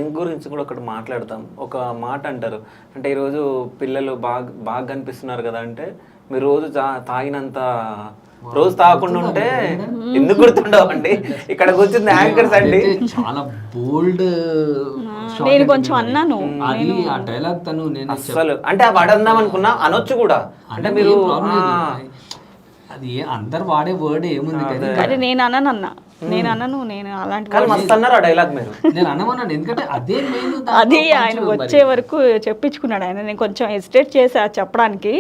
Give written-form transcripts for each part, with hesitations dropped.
దీని గురించి కూడా ఒకటి మాట్లాడతాం. ఒక మాట అంటారు, అంటే ఈరోజు పిల్లలు బాగా కనిపిస్తున్నారు కదా అంటే, మీరు రోజు తాగినంత రోజు తాగకుండా ఉంటే ఎందుకు గుర్తుండవండి. ఇక్కడ కూర్చుంది యాంకర్స్ అండి. చాలా బోల్డ్ నేను కొంచెం అన్నాను అది ఆ డైలాగ్ తను నేను అసలు అంటే వాడందాం అనుకున్నా అనొచ్చు కూడా. అంటే మీరు అది అందరు వాడే వర్డ్ ఏముంది కానీ నేను అన్నాను నేను అలాంటి మస్తు అన్నారు ఆ డైలాగ్ మీరు. నేను అన్నమన్నాను ఎందుకంటే అదే మెయిన్. అది ఆయన వచ్చే వరకు చెప్పించుకున్నాడు ఆయన. నేను కొంచెం హెసిటేట్ చేసా చెప్పడానికి.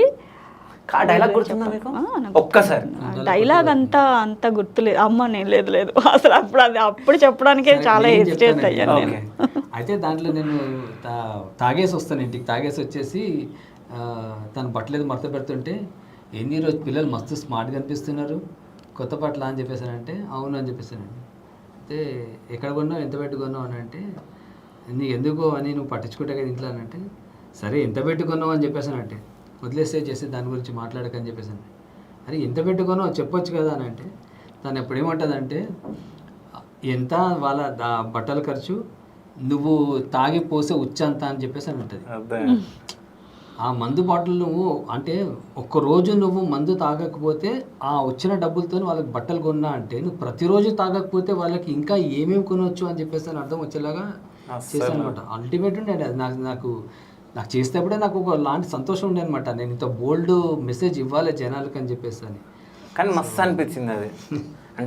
ఆ డైలాగ్ గుర్తుందా మీకు? ఒక్కసారి డైలాగ్ అంత గుర్తులేదు. అమ్మ నేను లేదు అసలు అప్పుడు చెప్పడానికే చాలా హెసిటేట్ అయ్యాను నేను. అయితే దాంట్లో నేను తాగేసి వస్తాను ఇంటికి. తాగేసి వచ్చేసి తను బట్టలేదు మడత పెడుతుంటే, ఎన్ని రోజు పిల్లలు మస్తు స్మార్ట్గా అనిపిస్తున్నారు, కొత్త బట్టలు అని చెప్పేసానంటే అవును అని చెప్పేసానండి. అయితే ఎక్కడ కొన్నావు, ఎంత పెట్టుకున్నావు అని అంటే, నీకు ఎందుకో అని నువ్వు పట్టించుకుంటే కదా ఇంట్లో అని అంటే, సరే ఎంత పెట్టుకున్నావు అని చెప్పేసానంటే, వదిలేస్తే చేసి దాని గురించి మాట్లాడకని చెప్పేసాను. అరే ఎంత పెట్టుకున్నావు చెప్పొచ్చు కదా అని అంటే, తను ఎప్పుడు ఏమంటుందంటే, ఎంత వాళ్ళ బట్టల ఖర్చు, నువ్వు తాగి పోసే ఉచ్చంత అని చెప్పేసి అని ఉంటుంది. ఆ మందు బాటిల్ నువ్వు అంటే ఒక్కరోజు నువ్వు మందు తాగకపోతే ఆ వచ్చిన డబ్బులతో వాళ్ళకి బట్టలు కొన్నా అంటే, నువ్వు ప్రతిరోజు తాగకపోతే వాళ్ళకి ఇంకా ఏమేమి కొనవచ్చు అని చెప్పేసి అని అర్థం వచ్చేలాగా చేశాను అనమాట. అల్టిమేట్ ఉండే అది. నాకు చేసేటప్పుడే నాకు ఒక లాంటి సంతోషం ఉండే అనమాట. నేను ఇంత బోల్డ్ మెసేజ్ ఇవ్వాలి జనాలకు అని చెప్పేసి అని. కానీ మస్తు అనిపించింది అది.